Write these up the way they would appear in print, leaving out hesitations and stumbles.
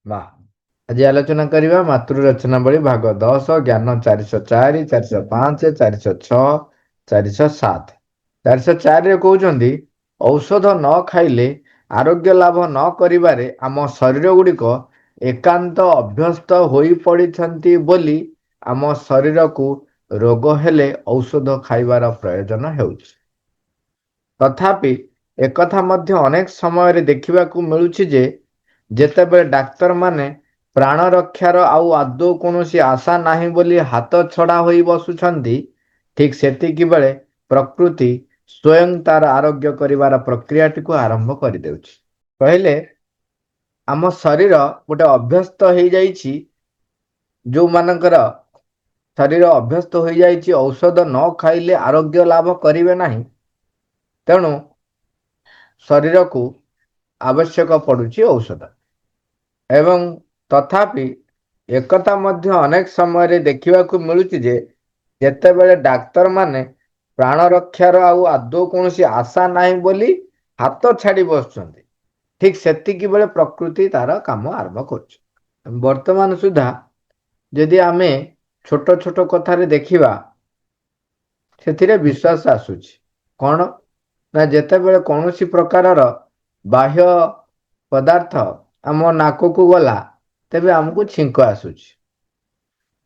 ବା ଆଜି ଆଲୋଚନା କରିବା ମାତୃ ରଚନାବଳୀ ଭାଗ 10 ଜ୍ଞାନ 404 405 406 407। 404ରେ କହୁଛନ୍ତି ଔଷଧ ନ ଖାଇଲେ ଆରୋଗ୍ୟ ଲାଭ ନ କରିବାରେ ଆମ ଶରୀର ଗୁଡ଼ିକ ଏକାନ୍ତ ଅଭ୍ୟସ୍ତ ହୋଇ ପଡ଼ିଛନ୍ତି ବୋଲି ଆମ ଶରୀରକୁ ରୋଗ ହେଲେ ଔଷଧ ଖାଇବାର ପ୍ରୟୋଜନ ହେଉଛି। ତଥାପି ଏକଥା ମଧ୍ୟ ଅନେକ ସମୟରେ ଦେଖିବାକୁ ମିଳୁଛି ଯେ ଯେତେବେଳେ ଡାକ୍ତରମାନେ ପ୍ରାଣ ରକ୍ଷାର ଆଉ ଆଦୌ କୌଣସି ଆଶା ନାହିଁ ବୋଲି ହାତ ଛଡ଼ା ହୋଇ ବସୁଛନ୍ତି, ଠିକ୍ ସେତିକି ବେଳେ ପ୍ରକୃତି ସ୍ୱୟଂ ତାର ଆରୋଗ୍ୟ କରିବାର ପ୍ରକ୍ରିୟାଟିକୁ ଆରମ୍ଭ କରିଦେଉଛି। କହିଲେ ଆମ ଶରୀର ଗୋଟେ ଅଭ୍ୟସ୍ତ ହେଇଯାଇଛି, ଯେଉଁମାନଙ୍କର ଶରୀର ଅଭ୍ୟସ୍ତ ହୋଇଯାଇଛି ଔଷଧ ନ ଖାଇଲେ ଆରୋଗ୍ୟ ଲାଭ କରିବେ ନାହିଁ, ତେଣୁ ଶରୀରକୁ ଆବଶ୍ୟକ ପଡ଼ୁଛି ଔଷଧ। ଏବଂ ତଥାପି ଏକଥା ମଧ୍ୟ ଅନେକ ସମୟରେ ଦେଖିବାକୁ ମିଳୁଛି ଯେ ଯେତେବେଳେ ଡାକ୍ତରମାନେ ପ୍ରାଣ ରକ୍ଷାର ଆଉ ଆଦୌ କୌଣସି ଆଶା ନାହିଁ ବୋଲି ହାତ ଛାଡ଼ି ବସୁଛନ୍ତି, ଠିକ୍ ସେତିକି ବେଳେ ପ୍ରକୃତି ତାର କାମ ଆରମ୍ଭ କରୁଛି। ବର୍ତ୍ତମାନ ସୁଦ୍ଧା ଯଦି ଆମେ ଛୋଟ ଛୋଟ କଥାରେ ଦେଖିବା, ସେଥିରେ ବିଶ୍ୱାସ ଆସୁଛି। କ'ଣ ନା ଯେତେବେଳେ କୌଣସି ପ୍ରକାରର ବାହ୍ୟ ପଦାର୍ଥ ଆମ ନାକକୁ ଗଲା, ତେବେ ଆମକୁ ଛିଙ୍କ ଆସୁଛି।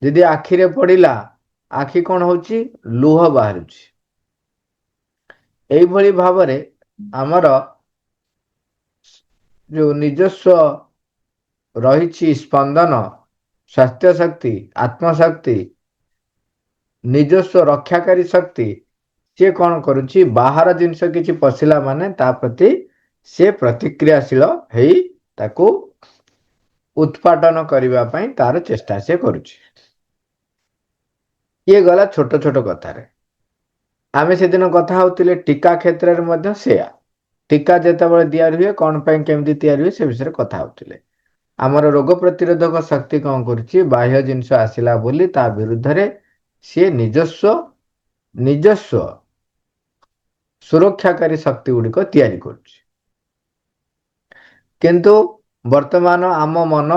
ଯଦି ଆଖିରେ ପଡ଼ିଲା, ଆଖି କ'ଣ ହେଉଛି? ଲୁହ ବାହାରୁଛି। ଏଇଭଳି ଭାବରେ ଆମର ଯେଉଁ ନିଜସ୍ୱ ରହିଛି ସ୍ପନ୍ଦନ, ସ୍ୱାସ୍ଥ୍ୟ ଶକ୍ତି, ଆତ୍ମଶକ୍ତି, ନିଜସ୍ୱ ରକ୍ଷାକାରୀ ଶକ୍ତି, ସିଏ କ'ଣ କରୁଛି? ବାହାର ଜିନିଷ କିଛି ପଶିଲା ମାନେ ତା ପ୍ରତି ସେ ପ୍ରତିକ୍ରିୟାଶୀଳ ହେଇ ତାକୁ ଉତ୍ପାଦନ କରିବା ପାଇଁ ତାର ଚେଷ୍ଟା ସେ କରୁଛି। ଇଏ ଗଲା ଛୋଟ ଛୋଟ କଥାରେ। ଆମେ ସେଦିନ କଥା ହେଉଥିଲେ ଟୀକା କ୍ଷେତ୍ରରେ ମଧ୍ୟ ସେୟା। ଟୀକା ଯେତେବେଳେ ତିଆରି ହୁଏ, କ'ଣ ପାଇଁ କେମିତି ତିଆରି ହୁଏ, ସେ ବିଷୟରେ କଥା ହେଉଥିଲେ। ଆମର ରୋଗ ପ୍ରତିରୋଧକ ଶକ୍ତି କ'ଣ କରୁଛି? ବାହ୍ୟ ଜିନିଷ ଆସିଲା ବୋଲି ତା ବିରୁଦ୍ଧରେ ସିଏ ନିଜସ୍ୱ ସୁରକ୍ଷାକାରୀ ଶକ୍ତି ଗୁଡ଼ିକ ତିଆରି କରୁଛି। କିନ୍ତୁ ବର୍ତ୍ତମାନ ଆମ ମନ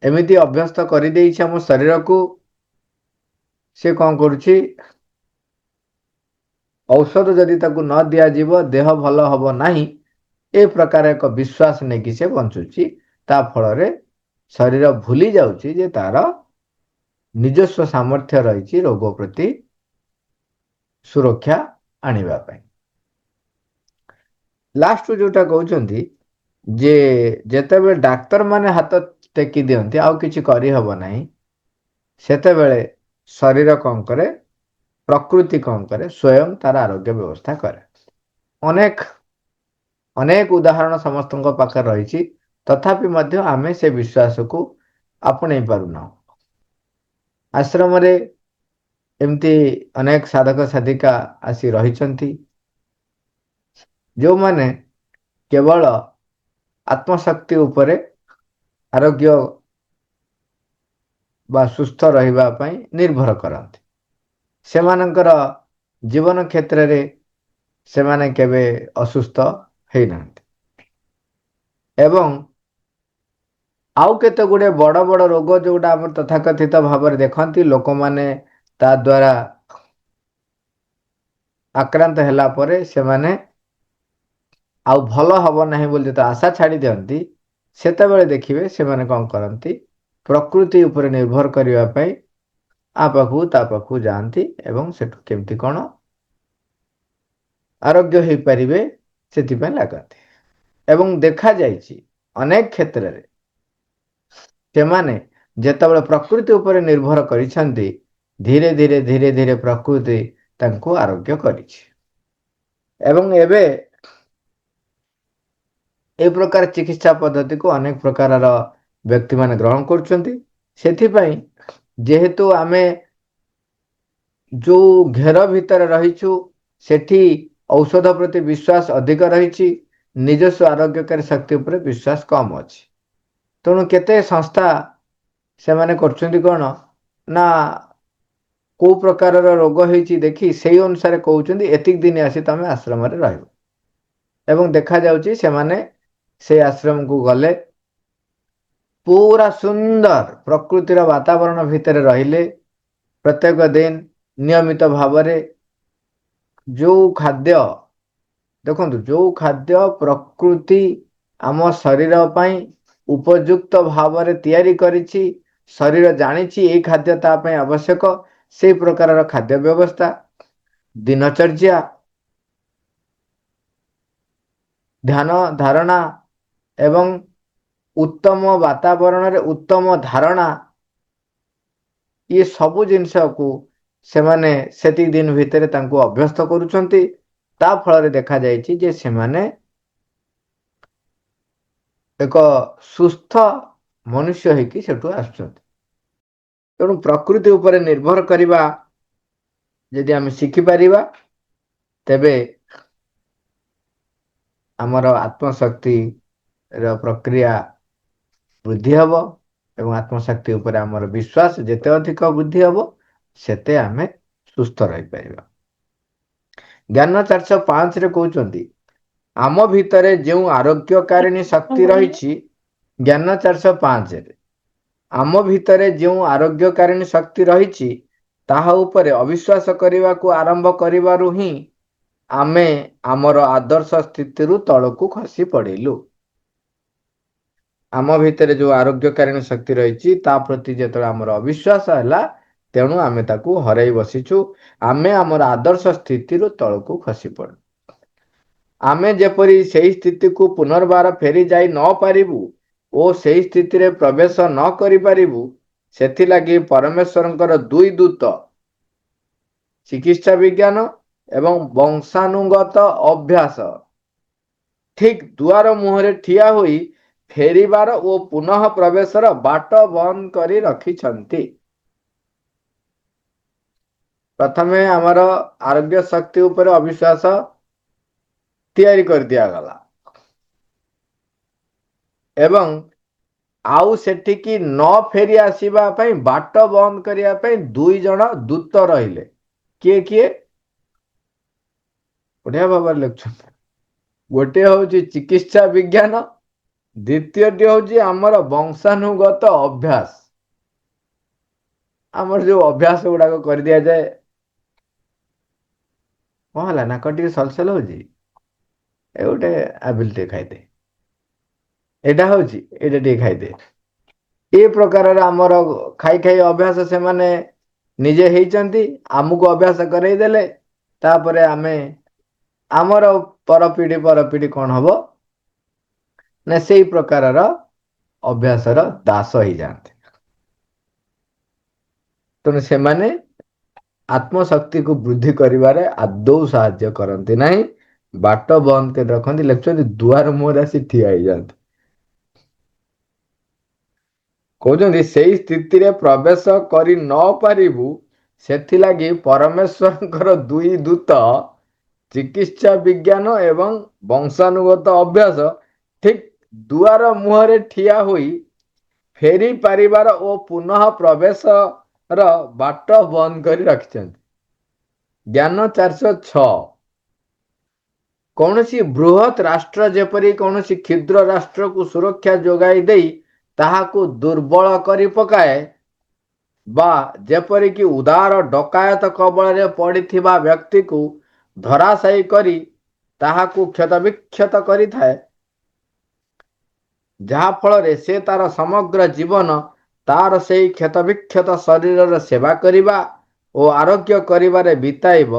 ଏମିତି ଅଭ୍ୟସ୍ତ କରିଦେଇଛି ଆମ ଶରୀରକୁ, ସେ କ'ଣ କରୁଛି? ଔଷଧ ଯଦି ତାକୁ ନ ଦିଆଯିବ ଦେହ ଭଲ ହେବ ନାହିଁ, ଏ ପ୍ରକାର ଏକ ବିଶ୍ୱାସ ନେଇକି ସେ ବଞ୍ଚୁଛି। ତା ଫଳରେ ଶରୀର ଭୁଲି ଯାଉଛି ଯେ ତାର ନିଜସ୍ୱ ସାମର୍ଥ୍ୟ ରହିଛି ରୋଗ ପ୍ରତି ସୁରକ୍ଷା ଆଣିବା ପାଇଁ। ଲାଷ୍ଟକୁ ଯେଉଁଟା କହୁଛନ୍ତି ଯେ ଯେତେବେଳେ ଡାକ୍ତରମାନେ ହାତ ଟେକି ଦିଅନ୍ତି ଆଉ କିଛି କରିହେବ ନାହିଁ, ସେତେବେଳେ ଶରୀର କ'ଣ କରେ? ପ୍ରକୃତି କ'ଣ କରେ? ସ୍ୱୟଂ ତାର ଆରୋଗ୍ୟ ବ୍ୟବସ୍ଥା କରେ। ଅନେକ ଉଦାହରଣ ସମସ୍ତଙ୍କ ପାଖରେ ରହିଛି, ତଥାପି ମଧ୍ୟ ଆମେ ସେ ବିଶ୍ୱାସକୁ ଆପଣେଇ ପାରୁନାହୁଁ। ଆଶ୍ରମରେ ଏମିତି ଅନେକ ସାଧକ ସାଧିକା ଆସି ରହିଛନ୍ତି, ଯେଉଁମାନେ କେବଳ ଆତ୍ମଶକ୍ତି ଉପରେ ଆରୋଗ୍ୟ ବା ସୁସ୍ଥ ରହିବା ପାଇଁ ନିର୍ଭର କରନ୍ତି। ସେମାନଙ୍କର ଜୀବନ କ୍ଷେତ୍ରରେ ସେମାନେ କେବେ ଅସୁସ୍ଥ ହେଇନାହାନ୍ତି। ଏବଂ ଆଉ କେତେ ଗୁଡ଼ିଏ ବଡ଼ ବଡ଼ ରୋଗ ଯେଉଁଟା ଆମର ତଥାକଥିତ ଭାବରେ ଦେଖନ୍ତି, ଲୋକମାନେ ତା ଦ୍ୱାରା ଆକ୍ରାନ୍ତ ହେଲା ପରେ ସେମାନେ ଆଉ ଭଲ ହେବ ନାହିଁ ବୋଲି ତ ଆଶା ଛାଡ଼ି ଦିଅନ୍ତି, ସେତେବେଳେ ଦେଖିବେ ସେମାନେ କ'ଣ କରନ୍ତି? ପ୍ରକୃତି ଉପରେ ନିର୍ଭର କରିବା ପାଇଁ ତା ପାଖକୁ ଯାଆନ୍ତି ଏବଂ ସେଠୁ କେମିତି କ'ଣ ଆରୋଗ୍ୟ ହେଇପାରିବେ ସେଥିପାଇଁ ଲାଗନ୍ତି। ଏବଂ ଦେଖାଯାଇଛି ଅନେକ କ୍ଷେତ୍ରରେ ସେମାନେ ଯେତେବେଳେ ପ୍ରକୃତି ଉପରେ ନିର୍ଭର କରିଛନ୍ତି, ଧୀରେ ଧୀରେ ପ୍ରକୃତି ତାଙ୍କୁ ଆରୋଗ୍ୟ କରିଛି। ଏବଂ ଏବେ ଏ ପ୍ରକାର ଚିକିତ୍ସା ପଦ୍ଧତିକୁ ଅନେକ ପ୍ରକାରର ବ୍ୟକ୍ତିମାନେ ଗ୍ରହଣ କରୁଛନ୍ତି। ସେଥିପାଇଁ ଯେହେତୁ ଆମେ ଯେଉଁ ଘେର ଭିତରେ ରହିଛୁ, ସେଠି ଔଷଧ ପ୍ରତି ବିଶ୍ୱାସ ଅଧିକ ରହିଛି, ନିଜସ୍ୱ ଆରୋଗ୍ୟକାରୀ ଶକ୍ତି ଉପରେ ବିଶ୍ୱାସ କମ୍ ଅଛି। ତେଣୁ କେତେ ସଂସ୍ଥା ସେମାନେ କରୁଛନ୍ତି କ'ଣ ନା କେଉଁ ପ୍ରକାରର ରୋଗ ହେଇଛି ଦେଖି ସେଇ ଅନୁସାରେ କହୁଛନ୍ତି ଏତିକି ଦିନ ଆସି ତମେ ଆଶ୍ରମରେ ରହିବ। ଏବଂ ଦେଖାଯାଉଛି ସେମାନେ ସେଇ ଆଶ୍ରମକୁ ଗଲେ पूरा सुंदर प्रकृतिर वातावरण भितर रहिले प्रत्येक दिन नियमित भाव जो खाद्य देखो जो खाद्य प्रकृति आम शरीर पर उपयुक्त भाव तैयारी करिछि शरीर जानिछि ए खाद्य ता पय आवश्यक से प्रकार खाद्य व्यवस्था दिनचर्या ध्यान धारणा एवं उत्तम वातावरण रे उत्तम धारणा ये सबु जिनस को से माने सेति दिन भितर तांको अभ्यस्त करूछंती ता फल देखा जायछि जे से माने एक सुस्थ मनुष्य हेकि सेठु आछंती तेणु प्रकृति उपर निर्भर करिबा यदि आम शिखि पारिबा तेबे आमर आत्मशक्ति र प्रक्रिया वृद्धि हब एवं आत्मशक्ति उपर आमर विश्वास जेते अधिक वृद्धि हब सेते आमे सुस्थ रही पारिबा। ज्ञान 405 रे कहउचंती आम भितरे जो आरोग्यकारिणी शक्ति रही ज्ञान 405 रे आम भितरे जो आरोग्यकारिणी शक्ति रही ताहा उपरे अविश्वास करने को आरंभ करिबारु ही आमे आमर आदर्श स्थिति रु तलकू खसी पड़िलु। आम भितरे जो आरोग्यकारिणी शक्ति रही ता प्रति जेतले आमर अविश्वास हैला तेणु आमे ताकू हराई बसीछु आमे आमर आदर्श स्थिति रु तलकू खसी पड़ आमे जेपरी सही स्थिति को पुनर्बार फेरी जाई न पारिबु ओ सही स्थिति रे प्रवेश न करि पारिबु सेथि लागि परमेश्वरंकर दुई दूत चिकित्सा विज्ञान एवं वंशानुगत अभ्यास ठीक दुआर मुहरे ठिया होई फेरिबार ओ पुनः प्रवेशर बाट बंद करी रखिछंती। प्रथमे आमर आरोग्य शक्ति ऊपर अविश्वास तैयारी कर दिया गला एवं आउ सेठिकी न फेरी आसीबा पई बाट बंद करिया पई दुई जण दूत रहिले किए किए बढ़िया भाव लिखुछन गोटे होची चिकित्सा विज्ञान द्वितीयटी होची आमर वंशानुगत अभ्यास आमर जो अभ्यास गुड़ाक कर दिया जाए कौन है ना कटी सलसल हो गोटे आबिल टे खाइदे एटा होची एटा टे खाइदे ए प्रकार आमर खाई खाई अभ्यास से माने निजे हेइचंती आमुको अभ्यास करई देले तापरे आमे आमर परपीढ़ी कौन हबो ना से प्रकार अभ्यासर दास ही जाते तेणु से माने आत्मशक्ति को वृद्धि करिवारे आदौ साहाय्य करती नहीं बाट बंद कर रखती लिखुं दुआर मुहर आसी ठिया हो जाते कहते से स्थिति रे प्रवेश करि न पारिबु सेथिलागि परमेश्वरंकर दुई दूत चिकित्सा विज्ञान एवं वंशानुगत अभ्यास ठीक दुआर मुहरे ठिया होई फेरी पारिबार ओ पुनः प्रवेश र बाट बंद करी रखिछंती। ज्ञान 406 कौनसी बृहत राष्ट्र जेपरी कौनसी क्षुद्र राष्ट्र को सुरक्षा जोगाई देई ताहाको दुर्बल करी पकाए बा जेपरी कि उदार डकायत कबल रे पड़िथिबा व्यक्ति को धराशायी करी ताहाको क्षतविक्षत करी थाए जहा फल रे से तार समग्र जीवन तार से क्षतविक्षत शरीर सेवा करिबा और आरोग्य करिबारे बिताइब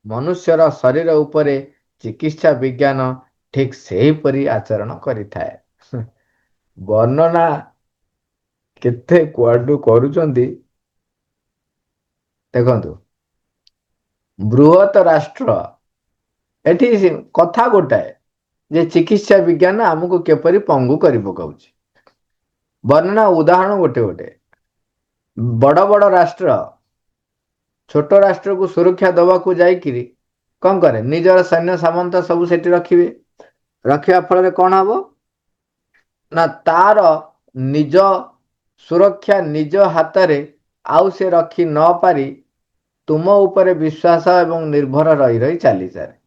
मनुष्यर शरीर उपरे चिकित्सा विज्ञान ठीक से परी आचरण करिथाए। वर्णना केते कुआडू करूचंदी देखंतु बृहत राष्ट्र एठी कथा गोटाए जे चिकित्सा विज्ञान आमको केपरी पंगु करि पकाउची वर्णना उदाहरण गोटे गोटे बड़ बड़ राष्ट्र छोट राष्ट्र को सुरक्षा दवा को जाइकिरी कौन करे निजर सैन्य सामंत सब सेठी रखिबे रखिया फल कौन हम ना तार निज सुरक्षा निज हाथ रे आउ से रखी न पारी तुम ऊपर विश्वास एवं निर्भर रही रही चली सारे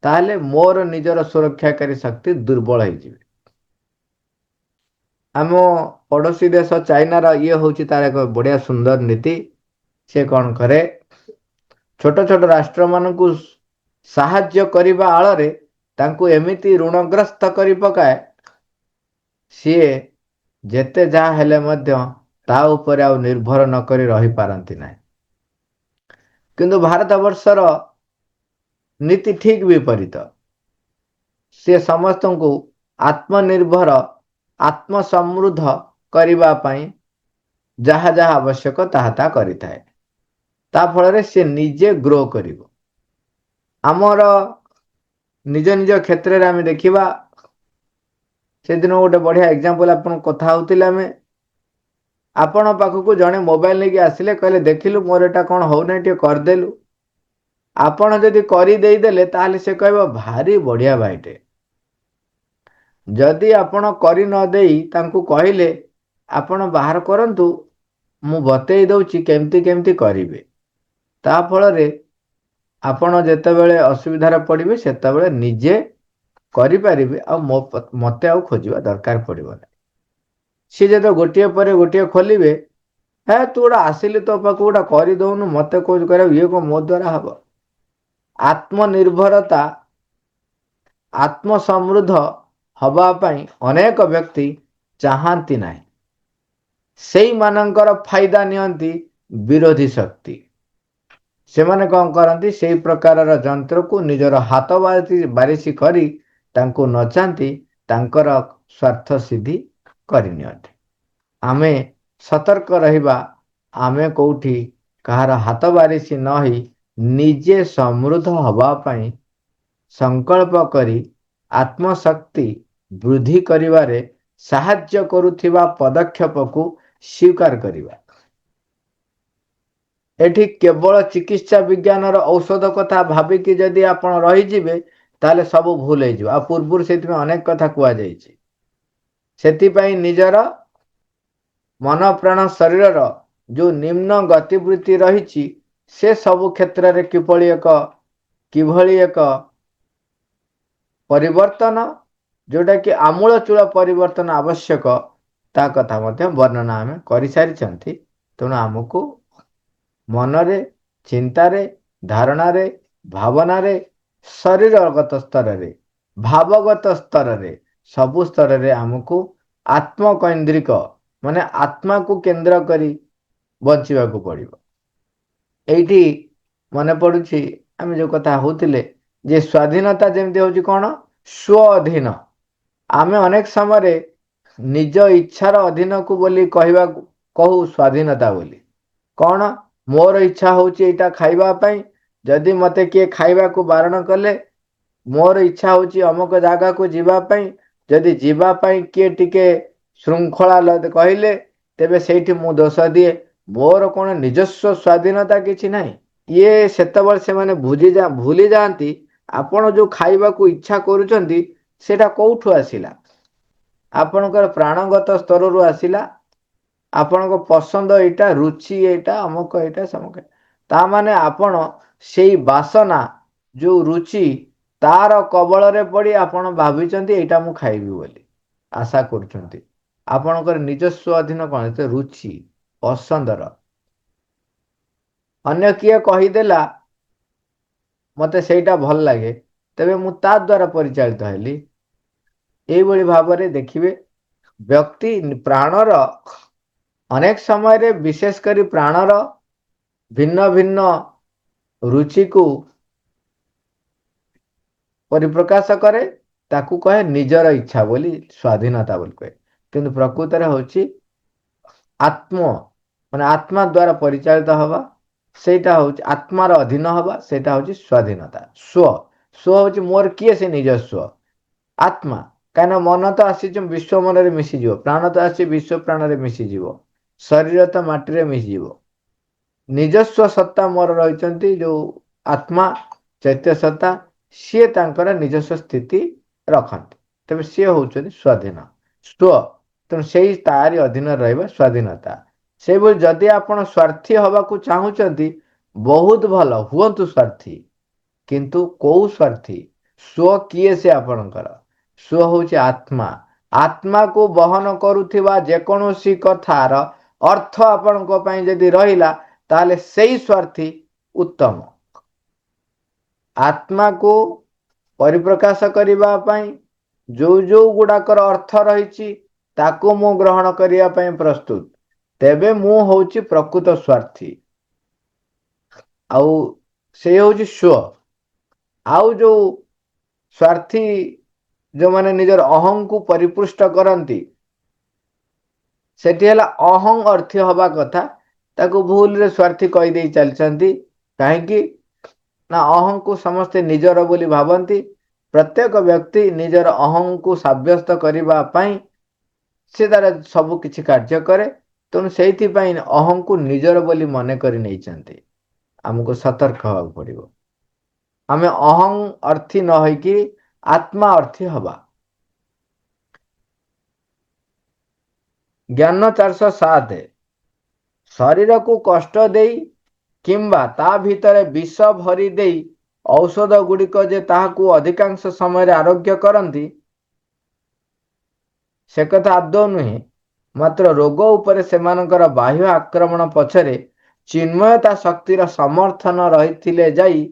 ताहले मोर निजर सुरक्षाकारी शक्ति दुर्बल हो ଆମ ପଡ଼ୋଶୀ ଦେଶ ଚାଇନାର ଇଏ ହେଉଛି ତାର ଏକ ବଢ଼ିଆ ସୁନ୍ଦର ନୀତି। ସେ କ'ଣ କରେ, ଛୋଟ ଛୋଟ ରାଷ୍ଟ୍ରମାନଙ୍କୁ ସାହାଯ୍ୟ କରିବା ଆଳରେ ତାଙ୍କୁ ଏମିତି ଋଣଗ୍ରସ୍ତ କରି ପକାଏ, ସିଏ ଯେତେ ଯାହା ହେଲେ ମଧ୍ୟ ତା ଉପରେ ଆଉ ନିର୍ଭର ନକରି ରହିପାରନ୍ତି ନାହିଁ। କିନ୍ତୁ ଭାରତବର୍ଷର ନୀତି ଠିକ୍ ବିପରୀତ। ସେ ସମସ୍ତଙ୍କୁ ଆତ୍ମନିର୍ଭର, ଆତ୍ମସମୃଦ୍ଧ କରିବା ପାଇଁ ଯାହା ଯାହା ଆବଶ୍ୟକ ତାହା କରିଥାଏ। ତା ଫଳରେ ସେ ନିଜେ ଗ୍ରୋ କରିବ। ଆମର ନିଜ ନିଜ କ୍ଷେତ୍ରରେ ଆମେ ଦେଖିବା, ସେଦିନ ଗୋଟେ ବଢ଼ିଆ ଏକ୍ଜାମ୍ପଲ୍ ଆପଣଙ୍କୁ କଥା ହେଉଥିଲେ ଆମେ, ଆପଣ ପାଖକୁ ଜଣେ ମୋବାଇଲ ନେଇକି ଆସିଲେ, କହିଲେ ଦେଖିଲୁ ମୋର ଏଇଟା କ'ଣ ହେଉନାହିଁ, ଟିକେ କରିଦେଲୁ। ଆପଣ ଯଦି କରିଦେଇଦେଲେ ତାହେଲେ ସେ କହିବ ଭାରି ବଢ଼ିଆ ଭାଇଟେ। ଯଦି ଆପଣ କରି ନ ଦେଇ ତାଙ୍କୁ କହିଲେ ଆପଣ ବାହାର କରନ୍ତୁ, ମୁଁ ବତେଇ ଦେଉଛି କେମିତି କେମିତି କରିବେ, ତା ଫଳରେ ଆପଣ ଯେତେବେଳେ ଅସୁବିଧାରେ ପଡ଼ିବେ ସେତେବେଳେ ନିଜେ କରିପାରିବେ, ଆଉ ମୋତେ ଆଉ ଖୋଜିବା ଦରକାର ପଡ଼ିବ ନାହିଁ। ସିଏ ଯେତେବେଳେ ଗୋଟିଏ ପରେ ଗୋଟିଏ ଖୋଲିବେ, ହେ ତୁ ଗୋଟେ ଆସିଲି ତୋ ପାଖକୁ ଗୋଟେ କରିଦେଉନୁ, ମୋତେ କହୁଛୁ କରିବାକୁ, ଇଏ କ'ଣ ମୋ ଦ୍ୱାରା ହେବ? ଆତ୍ମନିର୍ଭରତା, ଆତ୍ମସମୃଦ୍ଧ ହେବା ପାଇଁ ଅନେକ ବ୍ୟକ୍ତି ଚାହାନ୍ତି ନାହିଁ। ସେଇମାନଙ୍କର ଫାଇଦା ନିଅନ୍ତି ବିରୋଧୀ ଶକ୍ତି। ସେମାନେ କ'ଣ କରନ୍ତି, ସେହି ପ୍ରକାରର ଯନ୍ତ୍ରକୁ ନିଜର ହାତ ବାରିଶି କରି ତାଙ୍କୁ ନଚାନ୍ତି, ତାଙ୍କର ସ୍ୱାର୍ଥ ସିଦ୍ଧି କରିନିଅନ୍ତି। ଆମେ ସତର୍କ ରହିବା, ଆମେ କେଉଁଠି କାହାର ହାତ ବାରିଶି ନ ହୋଇ ନିଜେ ସମୃଦ୍ଧ ହେବା ପାଇଁ ସଂକଳ୍ପ କରି ଆତ୍ମଶକ୍ତି ବୃଦ୍ଧି କରିବାରେ ସାହାଯ୍ୟ କରୁଥିବା ପଦକ୍ଷେପକୁ ସ୍ୱୀକାର କରିବା। ଏଠି କେବଳ ଚିକିତ୍ସା ବିଜ୍ଞାନର ଔଷଧ କଥା ଭାବିକି ଯଦି ଆପଣ ରହିଯିବେ, ତାହେଲେ ସବୁ ଭୁଲ ହେଇଯିବ। ଆଉ ପୂର୍ବରୁ ସେଥିପାଇଁ ଅନେକ କଥା କୁହାଯାଇଛି। ସେଥିପାଇଁ ନିଜର ମନ ପ୍ରାଣ ଶରୀରର ଯେଉଁ ନିମ୍ନ ଗତିବୃତ୍ତି ରହିଛି, ସେ ସବୁ କ୍ଷେତ୍ରରେ କିଭଳି ଏକ ପରିବର୍ତ୍ତନ, ଯେଉଁଟାକି ଆମୂଳଚୂଳ ପରିବର୍ତ୍ତନ ଆବଶ୍ୟକ, ତା କଥା ମଧ୍ୟ ବର୍ଣ୍ଣନା ଆମେ କରିସାରିଛନ୍ତି। ତେଣୁ ଆମକୁ ମନରେ, ଚିନ୍ତାରେ, ଧାରଣାରେ, ଭାବନାରେ, ଶରୀରଗତ ସ୍ତରରେ, ଭାବଗତ ସ୍ତରରେ, ସବୁ ସ୍ତରରେ ଆମକୁ ଆତ୍ମକୈନ୍ଦ୍ରିକ, ମାନେ ଆତ୍ମାକୁ କେନ୍ଦ୍ର କରି ବଞ୍ଚିବାକୁ ପଡ଼ିବ। ଏଇଠି ମନେ ପଡ଼ୁଛି ଆମେ ଯେଉଁ କଥା ହେଉଥିଲେ, ଯେ ସ୍ୱାଧୀନତା ଯେମିତି ହେଉଛି କ'ଣ, ସ୍ୱ ଅଧୀନ। ଆମେ ଅନେକ ସମୟରେ ନିଜ ଇଚ୍ଛାର ଅଧୀନକୁ ବୋଲି କହୁ ସ୍ୱାଧୀନତା ବୋଲି। କ'ଣ, ମୋର ଇଚ୍ଛା ହେଉଛି ଏଇଟା ଖାଇବା ପାଇଁ, ଯଦି ମୋତେ କିଏ ଖାଇବାକୁ ବାରଣ କଲେ, ମୋର ଇଚ୍ଛା ହେଉଛି ଅମୁକ ଜାଗାକୁ ଯିବା ପାଇଁ, ଯଦି ଯିବା ପାଇଁ କିଏ ଟିକେ ଶୃଙ୍ଖଳା କହିଲେ, ତେବେ ସେଇଠି ମୁଁ ଦୋଷ ଦିଏ, ମୋର କ'ଣ ନିଜସ୍ୱ ସ୍ୱାଧୀନତା କିଛି ନାହିଁ। ଇଏ ସେତେବେଳେ ସେମାନେ ଭୁଲି ଯାଆନ୍ତି, ଆପଣ ଯେଉଁ ଖାଇବାକୁ ଇଚ୍ଛା କରୁଛନ୍ତି ସେଇଟା କେଉଁଠୁ ଆସିଲା? ଆପଣଙ୍କର ପ୍ରାଣଗତ ସ୍ତରରୁ ଆସିଲା। ଆପଣଙ୍କ ପସନ୍ଦ ଏଇଟା, ରୁଚି ଏଇଟା, ଅମୁକ ଏଇଟା, ସମୁକ। ତା ମାନେ ଆପଣ ସେଇ ବାସନା, ଯେଉଁ ରୁଚି, ତାର କବଳରେ ପଡ଼ି ଆପଣ ଭାବିଛନ୍ତି ଏଇଟା ମୁଁ ଖାଇବି ବୋଲି ଆଶା କରୁଛନ୍ତି। ଆପଣଙ୍କର ନିଜସ୍ୱ ଅଧୀନ କ'ଣ? ରୁଚି, ପସନ୍ଦର। ଅନ୍ୟ କିଏ କହିଦେଲା ମୋତେ ସେଇଟା ଭଲ ଲାଗେ, ତେବେ ମୁଁ ତା ଦ୍ୱାରା ପରିଚାଳିତ ହେଲି। ଏଇଭଳି ଭାବରେ ଦେଖିବେ, ବ୍ୟକ୍ତି ପ୍ରାଣର ଅନେକ ସମୟରେ, ବିଶେଷ କରି ପ୍ରାଣର ଭିନ୍ନ ଭିନ୍ନ ରୁଚିକୁ ପରିପ୍ରକାଶ କରେ, ତାକୁ କହେ ନିଜର ଇଚ୍ଛା ବୋଲି, ସ୍ୱାଧୀନତା ବୋଲି କହେ। କିନ୍ତୁ ପ୍ରକୃତରେ ହେଉଛି ଆତ୍ମା ଦ୍ୱାରା ପରିଚାଳିତ ହେବା, ସେଇଟା ହେଉଛି ଆତ୍ମାର ଅଧୀନ ହେବା, ସେଇଟା ହେଉଛି ସ୍ୱାଧୀନତା। ସ୍ୱ ହେଉଛି ମୋର କିଏ? ସେ ନିଜସ୍ୱ ଆତ୍ମା। କାହିଁକିନା ମନ ତ ଆସିଛି ବିଶ୍ୱ ମନରେ ମିଶିଯିବ, ପ୍ରାଣ ତ ଆସିଛି ବିଶ୍ୱ ପ୍ରାଣରେ ମିଶିଯିବ, ଶରୀର ତ ମାଟିରେ ମିଶିଯିବ। ନିଜସ୍ୱ ସତ୍ତା ମୋର ରହିଛନ୍ତି ଯେଉଁ ଆତ୍ମା, ଚୈତ୍ୟ ସତ୍ତା, ସିଏ ତାଙ୍କର ନିଜସ୍ୱ ସ୍ଥିତି ରଖନ୍ତି, ତେବେ ସିଏ ହେଉଛନ୍ତି ସ୍ୱାଧୀନ, ସ୍ୱ। ତେଣୁ ସେଇ ତାରି ଅଧୀନରେ ରହିବା ସ୍ୱାଧୀନତା। ସେଇଭଳି ଯଦି ଆପଣ ସ୍ୱାର୍ଥୀ ହେବାକୁ ଚାହୁଁଛନ୍ତି, ବହୁତ ଭଲ, ହୁଅନ୍ତୁ ସ୍ୱାର୍ଥୀ। କିନ୍ତୁ କୋଉ ସ୍ୱାର୍ଥୀ? ସ୍ୱ କିଏ? ସେ ଆପଣଙ୍କର ସ୍ୱ ହେଉଛି ଆତ୍ମା। आत्मा को बहन करुथिबा जेकोसी कथार अर्थ आपणको ପାଇଁ ଯଦି ରହିଲା ताले सेई स्वार्थी उत्तम। आत्मा को परिप्रकाश करिबा ପାଇଁ जो गुडाकर अर्थ रही ताकू मु ग्रहण करिया ପାଇଁ प्रस्तुत, तेबे मु होउची प्रकृत स्वार्थी। आउ से होउची स्व। आउ जो स्वार्थी जो माने निजर अहं को परिपुष्ट करंती सेठी हला अहं अर्थी हवा कथा, ताकू भूल रे स्वार्थी कहि देई चलचंती। काहे कि ना अहं को समस्ते निजर बोली भावंती। प्रत्येक व्यक्ति निजर अहं को साब्यस्त करिबा ପାଇଁ से तार सब किछि कार्य करे, तेणु सेठी ପାଇଁ अहं को निजर बोली मने करि नै चंती। हमको सतर्क होगा पड़िबो। आमे अहं अर्थी न होई कि आत्मा अर्थी हवा। ज्ञान 407 शरीर को कष्ट देई किंबा ता भीतर विष भरी देई औषध गुड़िक जे ताहाकू अधिकांश समय आरोग्य करती से कथा आदौ नुहे, मात्र रोग उपरे सेमानकर बाह्य आक्रमण पछरे चिन्मयता शक्तिर समर्थन रही जाई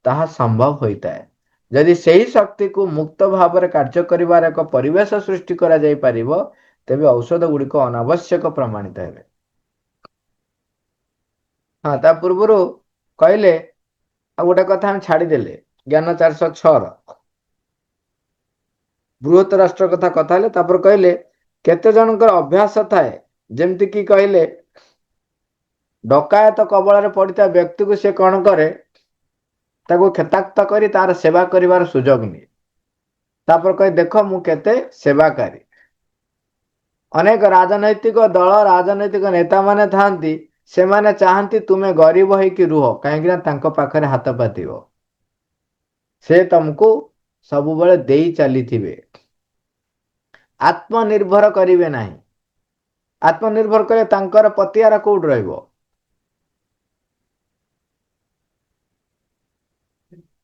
ताहा संभव होता है। यदि सही शक्ति को मुक्त भाव में कार्य करिवार एक परिवेश सृष्टि करा जाई परिबो, तेबे औषध गुड़िक अनावश्यक प्रमाणित हेबे। हाँ, ता पूर्व कहले आ गोटे कथा हम छाड़देले ज्ञान 406 बृहत राष्ट्र कथा हेले। तापर कहले केते जनकर अभ्यास थाए, जेमति कि कहले डकायत कबल रे पड़ता व्यक्ति को से कौन करे, ताको खेताक्त करी तार सेवा करिवार सुजोग नि। तापर कहे देख मु केते सेवाकारी। अनेक राजनैतिक दल राजनैतिक नेता माने थांती, से माने चाहती तुमे गरीब है कि रुह, कहीं तांको पाखरे हाथ पातिबो। से तुमको सब बेले देई चली थिबे, आत्मनिर्भर करिवे नाही। आत्मनिर्भर कले तांकर पतियारा कोड रहइबो।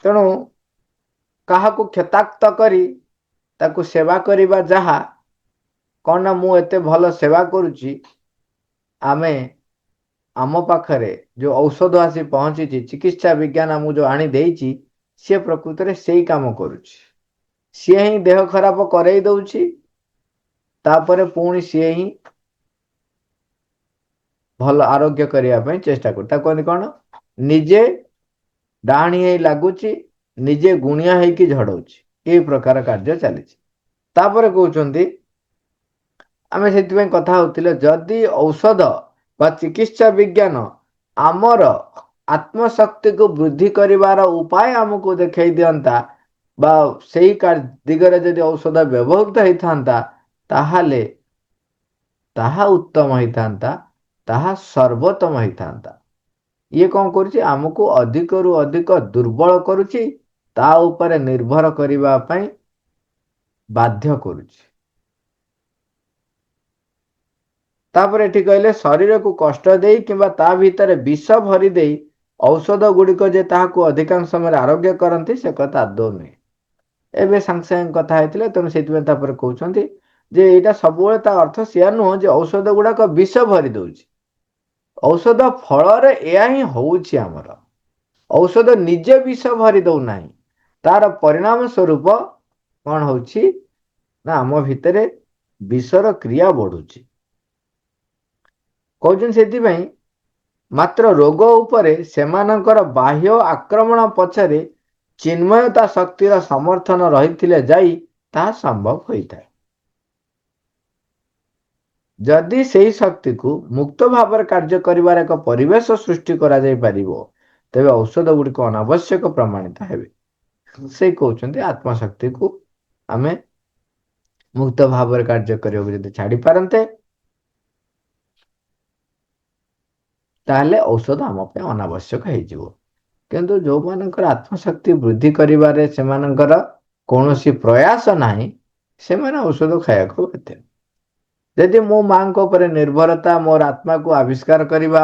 तेणु काहाकू खेताक्त करी ताकू सेवा करिबा जहा कौन ना मु एते भल सेवा करुची, आमे आम पाखरे जो औषध आसी पहुंची चिकित्सा विज्ञान आमु जो आनी देइची सी प्रकृत रे सेई काम करुची। सी ही देह खराब करई दउची, तापरे पुणी सी ही भल आरोग्य करिया पई चेष्टा करता। कहनी कौन निजे डाणी हे लागुची, निजे गुणिया है कि झड़ौची, ए प्रकार कार्य चली। तापरे कहउचंदी आमे सेति में कथा होतिले जदि औषध बा चिकित्सा विज्ञान आमर आत्मशक्ति को वृद्धि करिवार उपाय हमको देखै दियंता बा सेही दिगरे जदि औषध व्यवहृत होइथांता, ताहाले ताहा उत्तम होइथांता, ताहा सर्वोत्तम होइथांता। ये कौन करुची हमको अधिक रु अधिक दुर्बल करुची, ता ऊपर निर्भर करिवा पई बाध्य करुची। तापर एठी कहले शरीर को कष्ट देई किंबा ता भीतर विष भरी देई औषध गुड़िक जे ताहाकू अधिकांश समय आरोग्य करती से कथा आदौ नुहे। एबे सांग सांग कथा हेतिले, तेणु सेतिबे तापर कहउचंदी जे एटा सबुबेले ता अर्थ सिया नुह जे औषध गुड़ाक विष भरी दउची। औषध फल रे एया ही होउची। हमर औषध निजे विष भरी दउ नाही, तार परिणाम स्वरूप कौन होउची ना आम भितरे विषर क्रिया बढ़ुची। कहउचन सेति पई मात्र रोग उपरे सेमानकर बाह्य आक्रमण पछरे चिन्मयता शक्तिर समर्थन रही जाई ता संभव होता है। जदि सेही शक्ति को मुक्त भाव में कार्य करिवार एक परिवेश सृष्टि करा जाई परिबो, तेबे औषध गुड़िक अनावश्यक प्रमाणित हेबे। से कहउचंदी आत्मशक्ति को आमे मुक्त भाव में कार्य करियो जदि छाड़ी पारंते, ताहले औषध आम पे अनावश्यक हेजिवो। किंतु जो मानकर आत्मशक्ति वृद्धि करिवारे सेमानकर कौनसी प्रयास नाही, से माने औषध खाया को बेते। यदि मो मां को पर निर्भरता मोर आत्मा को आविष्कार करिवा,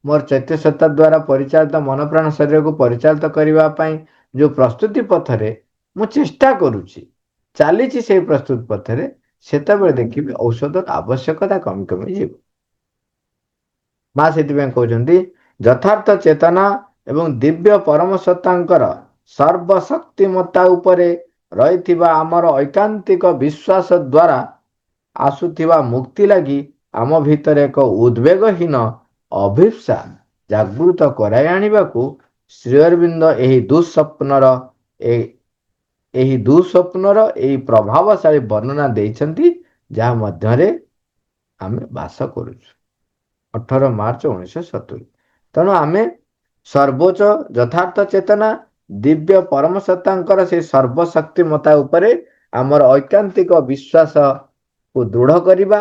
मोर चैत्य सत्ता द्वारा परिचालित मन प्राण शरीर को परिचालित करिवा पई जो प्रस्तुति पथरे मु चेष्टा करूची, चालीची से प्रस्तुत पथरे, ସେତେବେଳେ ଦେଖିବେ ଔଷଧର ଆବଶ୍ୟକତା କମି କମି ଯିବ। ମା ସେଥିପାଇଁ କହୁଛନ୍ତି ଯଥାର୍ଥ ଚେତନା ଏବଂ ଦିବ୍ୟ ପରମ ସତ୍ତାଙ୍କର ସର୍ବଶକ୍ତିମତ୍ତା ଉପରେ ରହିଥିବା ଆମର ଐକାନ୍ତିକ ବିଶ୍ୱାସ ଦ୍ୱାରା ଆସୁଥିବା ମୁକ୍ତି ଲାଗି ଆମ ଭିତରେ ଏକ ଉଦ୍ବେଗହୀନ ଅଭିପ୍ସା ଜାଗୃତ କରାଇ ଆଣିବାକୁ ଶ୍ରୀଅରବିନ୍ଦ ଏହି ଦୁଃସ୍ୱପ୍ନର ଏହି ପ୍ରଭାବଶାଳୀ ବର୍ଣ୍ଣନା ଦେଇଛନ୍ତି, ଯାହା ମଧ୍ୟରେ ଆମେ ବାସ କରୁଛୁ। 18 ମାର୍ଚ୍ଚ 1970। ତେଣୁ ଆମେ ସର୍ବୋଚ୍ଚ ଯଥାର୍ଥ ଚେତନା ଦିବ୍ୟ ପରମ ସତ୍ତାଙ୍କର ସେ ସର୍ବଶକ୍ତିମତା ଉପରେ ଆମର ଐକାନ୍ତିକ ବିଶ୍ୱାସକୁ ଦୃଢ଼ କରିବା,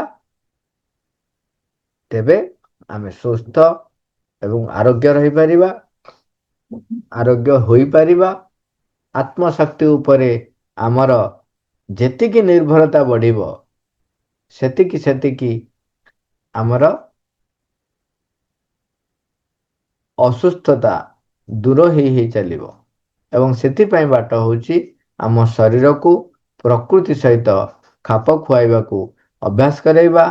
ତେବେ ଆମେ ସୁସ୍ଥ ଏବଂ ଆରୋଗ୍ୟ ରହିପାରିବା, ଆରୋଗ୍ୟ ହୋଇପାରିବା। ଆତ୍ମଶକ୍ତି ଉପରେ ଆମର ଯେତିକି ନିର୍ଭରତା ବଢ଼ିବ, ସେତିକି ଆମର ଅସୁସ୍ଥତା ଦୂର ହେଇ ଚାଲିବ। ଏବଂ ସେଥିପାଇଁ ବାଟ ହେଉଛି ଆମ ଶରୀରକୁ ପ୍ରକୃତି ସହିତ ଖାପ ଖୁଆଇବାକୁ ଅଭ୍ୟାସ କରାଇବା,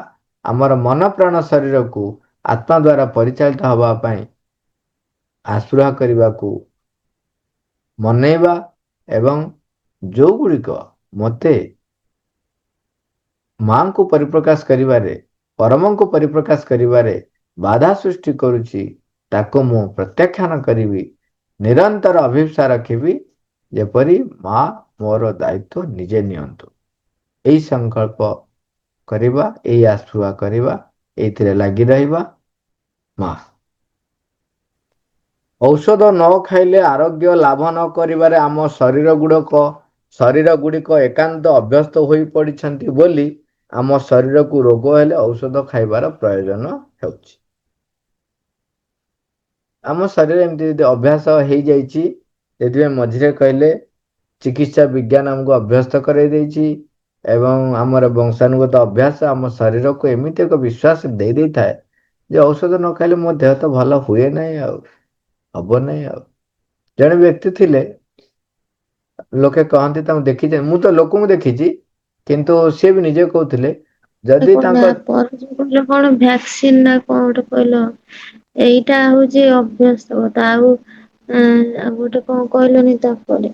ଆମର ମନ ପ୍ରାଣ ଶରୀରକୁ ଆତ୍ମା ଦ୍ୱାରା ପରିଚାଳିତ ହେବା ପାଇଁ ଆସ୍ପୃହା କରିବାକୁ ମନେଇବା, ଏବଂ ଯେଉଁଗୁଡ଼ିକ ମୋତେ ମାଙ୍କୁ ପରିପ୍ରକାଶ କରିବାରେ, ପରମଙ୍କୁ ପରିପ୍ରକାଶ କରିବାରେ ବାଧା ସୃଷ୍ଟି କରୁଛି, ତାକୁ ମୁଁ ପ୍ରତ୍ୟାଖ୍ୟାନ କରିବି। ନିରନ୍ତର ଅଭିପ୍ସା ରଖିବି ଯେପରି ମା ମୋର ଦାୟିତ୍ୱ ନିଜେ ନିଅନ୍ତୁ। ଏହି ସଂକଳ୍ପ କରିବା, ଏହି ଆସ୍ପୃହା କରିବା, ଏଇଥିରେ ଲାଗି ରହିବା। ମା ଔଷଧ ନ ଖାଇଲେ ଆରୋଗ୍ୟ ଲାଭ ନ କରିବାରେ ଆମ ଶରୀର ଗୁଡ଼ିକ ଏକାନ୍ତ ଅଭ୍ୟସ୍ତ ହୋଇ ପଡ଼ିଛନ୍ତି ବୋଲି ଆମ ଶରୀରକୁ ରୋଗ ହେଲେ ଔଷଧ ଖାଇବାର ପ୍ରୟୋଜନ ହେଉଛି। ଆମ ଶରୀର ଏମିତି ଯଦି ଅଭ୍ୟାସ ହେଇଯାଇଛି, ସେଥିପାଇଁ ମଝିରେ କହିଲେ ଚିକିତ୍ସା ବିଜ୍ଞାନ ଆମକୁ ଅଭ୍ୟସ୍ତ କରାଇ ଦେଇଛି, ଏବଂ ଆମର ବଂଶାନୁଗତ ଅଭ୍ୟାସ ଆମ ଶରୀରକୁ ଏମିତି ଏକ ବିଶ୍ୱାସ ଦେଇ ଦେଇଥାଏ ଯେ ଔଷଧ ନ ଖାଇଲେ ମୋ ଦେହ ତ ଭଲ ହୁଏ ନାହିଁ, ଆଉ ହବ ନାହିଁ। ଆଉ ଜଣେ ବ୍ୟକ୍ତି ଥିଲେ, ଲୋକେ କହନ୍ତି ତାଙ୍କୁ ଦେଖିଛି, ମୁଁ ତ ଲୋକଙ୍କୁ ଦେଖିଛି, କିନ୍ତୁ ସିଏ ବି ନିଜେ କହୁଥିଲେ ଯଦି ତାଙ୍କ କଣ ଭ୍ୟାକ୍ସିନ ନା କଣ ଗୋଟେ କହିଲ, ଏଇଟା ହଉଛି ଅଭ୍ୟସ୍ତକତା। ଆଉ ଗୋଟେ କଣ କହିଲନି ତାପରେ?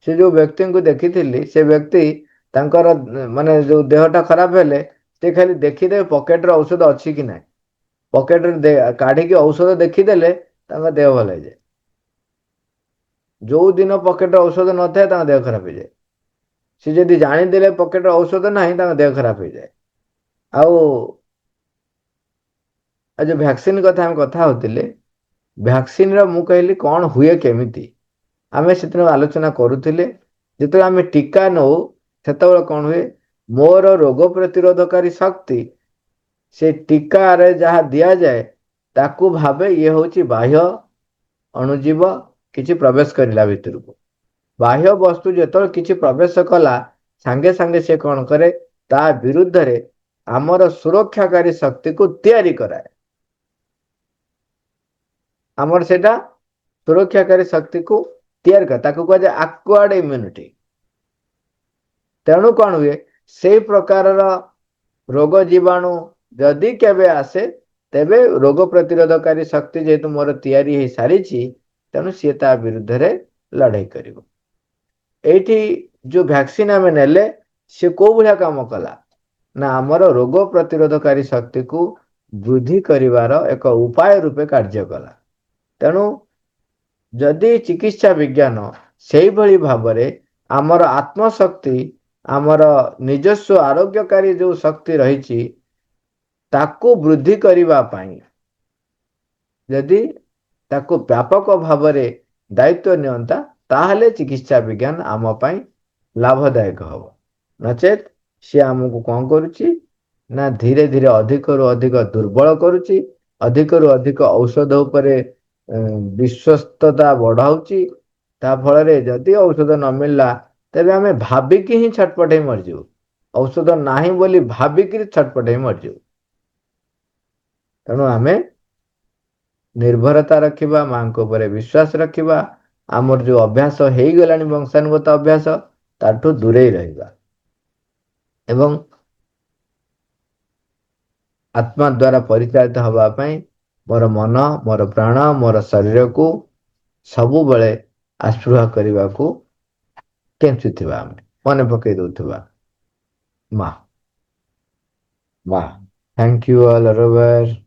ସେ ଯୋଉ ବ୍ୟକ୍ତିଙ୍କୁ ଦେଖିଥିଲି, ସେ ବ୍ୟକ୍ତି ତାଙ୍କର ମାନେ ଯୋଉ ଦେହଟା ଖରାପ ହେଲେ ସେ ଖାଲି ଦେଖିଦେବେ ପକେଟରେ ଔଷଧ ଅଛି କି ନାହିଁ, ପକେଟରେ କାଢିକି ଔଷଧ ଦେଖିଦେଲେ ତାଙ୍କ ଦେହ ଭଲ ହେଇଯାଏ। ଯୋଉ ଦିନ ପକେଟରେ ଔଷଧ ନଥାଏ ତାଙ୍କ ଦେହ ଖରାପ ହେଇଯାଏ। ସେ ଯଦି ଜାଣିଦେଲେ ପକେଟରେ ଔଷଧ ନାହିଁ, ତାଙ୍କ ଦେହ ଖରାପ ହେଇଯାଏ। ଆଉ ଯୋଉ ଭ୍ୟାକ୍ସିନ କଥା ଆମେ କଥା ହଉଥିଲେ, ଭ୍ୟାକ୍ସିନର ମୁଁ କହିଲି କଣ ହୁଏ କେମିତି, ଆମେ ସେଦିନ ଆଲୋଚନା କରୁଥିଲେ। ଯେତେବେଳେ ଆମେ ଟୀକା ନଉ, ସେତେବେଳେ କଣ ହୁଏ, ମୋର ରୋଗ ପ୍ରତିରୋଧକାରୀ ଶକ୍ତି ସେ ଟୀକାରେ ଯାହା ଦିଆଯାଏ ତାକୁ ଭାବେ ଇଏ ହେଉଛି ବାହ୍ୟ ଅଣୁଜୀବ କିଛି ପ୍ରବେଶ କରିଲା ଭିତରକୁ। ବାହ୍ୟ ବସ୍ତୁ ଯେତେବେଳେ କିଛି ପ୍ରବେଶ କଲା, ସାଙ୍ଗେ ସାଙ୍ଗେ ସେ କଣ କରେ, ତା ବିରୁଦ୍ଧରେ ଆମର ସୁରକ୍ଷାକାରୀ ଶକ୍ତିକୁ ତିଆରି କରାଏ। ଆମର ସେଇଟା ସୁରକ୍ଷାକାରୀ ଶକ୍ତିକୁ ତିଆରି କରେ, ତାକୁ କୁହାଯାଏ ଆକ୍ୱାର୍ଡ ଇମ୍ୟୁନିଟି। ତେଣୁ କଣ ହୁଏ, ସେଇ ପ୍ରକାରର ରୋଗ ଜୀବାଣୁ ଯଦି କେବେ ଆସେ, ତେବେ ରୋଗ ପ୍ରତିରୋଧକାରୀ ଶକ୍ତି ଯେହେତୁ ମୋର ତିଆରି ହେଇ ସାରିଛି, ତେଣୁ ସିଏ ତା ବିରୁଦ୍ଧରେ ଲଢେଇ କରିବ। ଏଇଠି ଯୋଉ ଭ୍ୟାକ୍ସିନ ଆମେ ନେଲେ, ସେ କୋଉ ଭଳିଆ କାମ କଲା ନା ଆମର ରୋଗ ପ୍ରତିରୋଧକାରୀ ଶକ୍ତିକୁ ବୃଦ୍ଧି କରିବାର ଏକ ଉପାୟ ରୂପେ କାର୍ଯ୍ୟ କଲା। ତେଣୁ ଯଦି ଚିକିତ୍ସା ବିଜ୍ଞାନ ସେଇଭଳି ଭାବରେ ଆମର ଆତ୍ମଶକ୍ତି, ଆମର ନିଜସ୍ୱ ଆରୋଗ୍ୟକାରୀ ଯୋଉ ଶକ୍ତି ରହିଛି, ତାକୁ ବୃଦ୍ଧି କରିବା ପାଇଁ ଯଦି ତାକୁ ବ୍ୟାପକ ଭାବରେ ଦାୟିତ୍ୱ ନିଅନ୍ତା, ତାହେଲେ ଚିକିତ୍ସା ବିଜ୍ଞାନ ଆମ ପାଇଁ ଲାଭଦାୟକ ହବ। ନଚେତ୍ ସିଏ ଆମକୁ କଣ କରୁଛି ନା ଧୀରେ ଧୀରେ ଅଧିକରୁ ଅଧିକ ଦୁର୍ବଳ କରୁଛି, ଅଧିକରୁ ଅଧିକ ଔଷଧ ଉପରେ ବିଶ୍ୱସ୍ତତା ବଢାଉଛି। ତା ଫଳରେ ଯଦି ଔଷଧ ନ ମିଳିଲା, ତେବେ ଆମେ ଭାବିକି ହିଁ ଛଟପଟ ହେଇ ମରିଯିବୁ। ଔଷଧ ନାହିଁ ବୋଲି ଭାବିକିରି ଛଟପଟ ହେଇ ମରିଯିବୁ। ତେଣୁ ଆମେ ନିର୍ଭରତା ରଖିବା, ମାଙ୍କ ଉପରେ ବିଶ୍ୱାସ ରଖିବା। ଆମର ଯୋଉ ଅଭ୍ୟାସ ହେଇଗଲାଣି ବଂଶାନୁଗତ ଅଭ୍ୟାସ, ତାଠୁ ଦୂରେଇ ରହିବା ଏବଂ ଆତ୍ମା ଦ୍ୱାରା ପରିଚାଳିତ ହବା ପାଇଁ ମୋର ମନ, ମୋର ପ୍ରାଣ, ମୋର ଶରୀରକୁ ସବୁବେଳେ ଆସ୍ପୃହ କରିବାକୁ କେଞ୍ଚୁଥିବା, ଆମେ ମନେ ପକେଇ ଦଉଥିବା। ମା ମା। Thank you all, Robert.